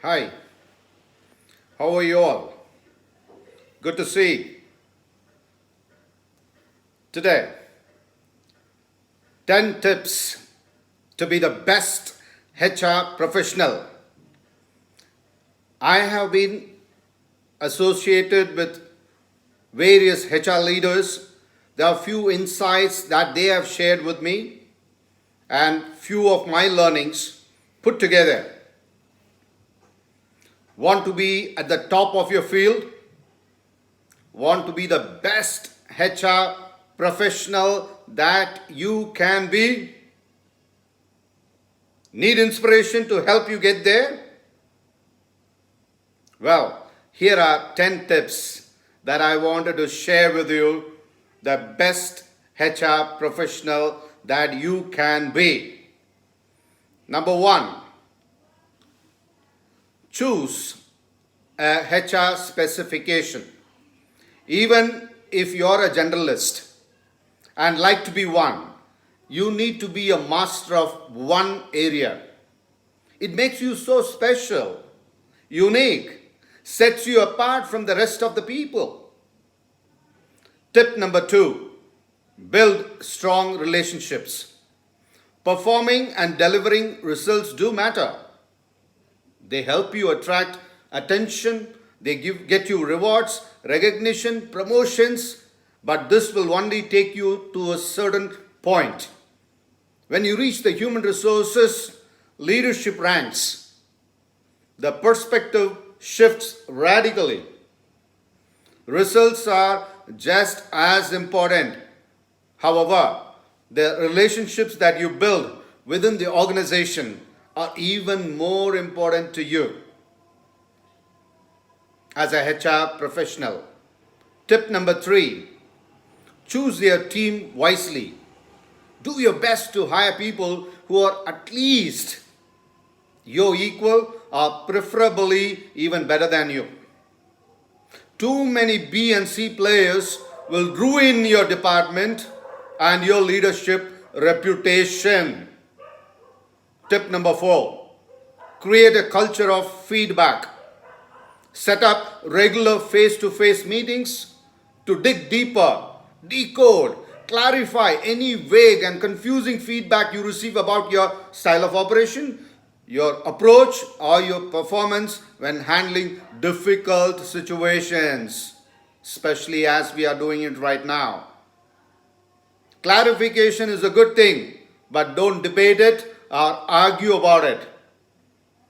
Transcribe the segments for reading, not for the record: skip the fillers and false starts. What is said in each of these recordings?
Hi, how are you all? Good to see. Today, 10 tips to be the best HR professional. I have been associated with various HR leaders. There are few insights that they have shared with me and few of my learnings put together. Want to be at the top of your field? Want to be the best HR professional that you can be? Need inspiration to help you get there? Well, here are 10 tips that I wanted to share with you, the best HR professional that you can be. Number one, choose a HR specification. Even if you're a generalist and like to be one, you need to be a master of one area. It makes you so special, unique, sets you apart from the rest of the people. Tip number two, build strong relationships. Performing and delivering results do matter. They help you attract attention, they get you rewards, recognition, promotions, but this will only take you to a certain point. When you reach the human resources leadership ranks, the perspective shifts radically. Results are just as important. However, the relationships that you build within the organization are even more important to you as a HR professional. Tip number three, choose your team wisely. Do your best to hire people who are at least your equal or preferably even better than you. Too many B and C players will ruin your department and your leadership reputation. Tip number four, create a culture of feedback. Set up regular face-to-face meetings to dig deeper, decode, clarify any vague and confusing feedback you receive about your style of operation, your approach, or your performance when handling difficult situations, especially as we are doing it right now. Clarification is a good thing, but don't debate it or argue about it.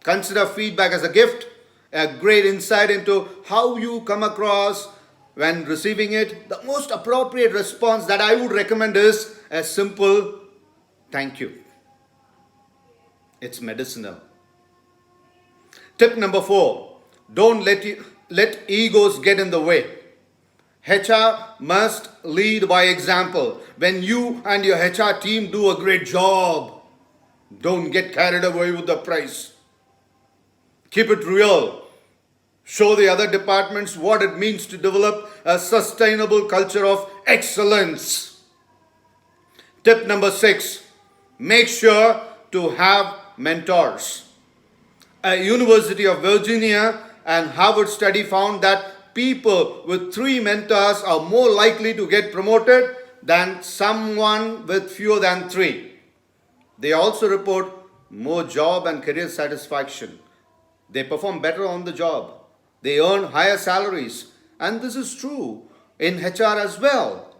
Consider feedback as a gift, a great insight into how you come across when receiving it. The most appropriate response that I would recommend is a simple thank you. It's medicinal. Tip number four, don't let egos get in the way. HR must lead by example. When you and your HR team do a great job, don't get carried away with the praise. Keep it real. Show the other departments what it means to develop a sustainable culture of excellence. Tip number six, make sure to have mentors. A University of Virginia and Harvard study found that people with 3 mentors are more likely to get promoted than someone with fewer than 3. They also report more job and career satisfaction. They perform better on the job. They earn higher salaries. And this is true in HR as well.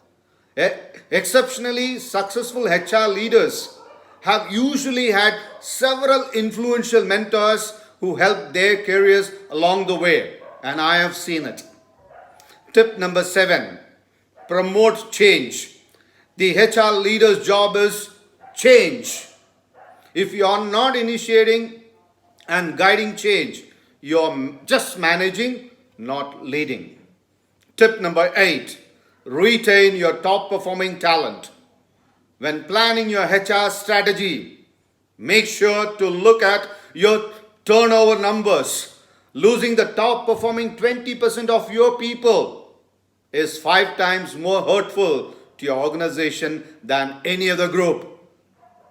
Exceptionally successful HR leaders have usually had several influential mentors who helped their careers along the way. And I have seen it. Tip number 7, promote change. The HR leader's job is change. If you are not initiating and guiding change, you're just managing, not leading. Tip number 8, retain your top performing talent. When planning your HR strategy, make sure to look at your turnover numbers. Losing the top performing 20% of your people is 5 times more hurtful to your organization than any other group.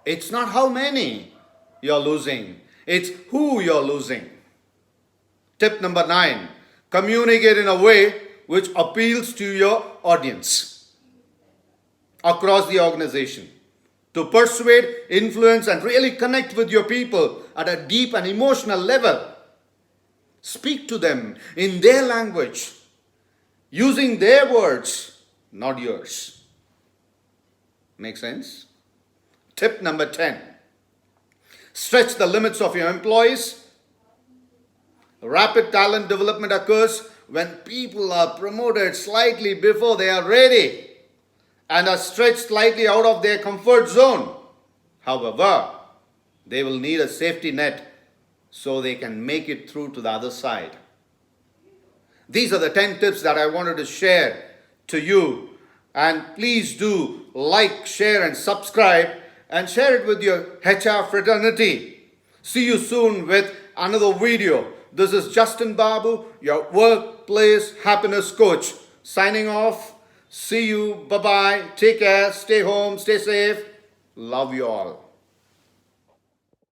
It's not how many you're losing, it's who you're losing. Tip number 9, communicate in a way which appeals to your audience across the organization. To persuade, influence, and really connect with your people at a deep and emotional level, speak to them in their language, using their words, not yours. Make sense? Tip number 10, stretch the limits of your employees. Rapid talent development occurs when people are promoted slightly before they are ready and are stretched slightly out of their comfort zone. However, they will need a safety net so they can make it through to the other side. These are the 10 tips that I wanted to share to you. And please do like, share, and subscribe, and share it with your HR fraternity. See you soon with another video. This is Justin Babu, your workplace happiness coach, signing off. See you. Bye-bye. Take care. Stay home. Stay safe. Love you all.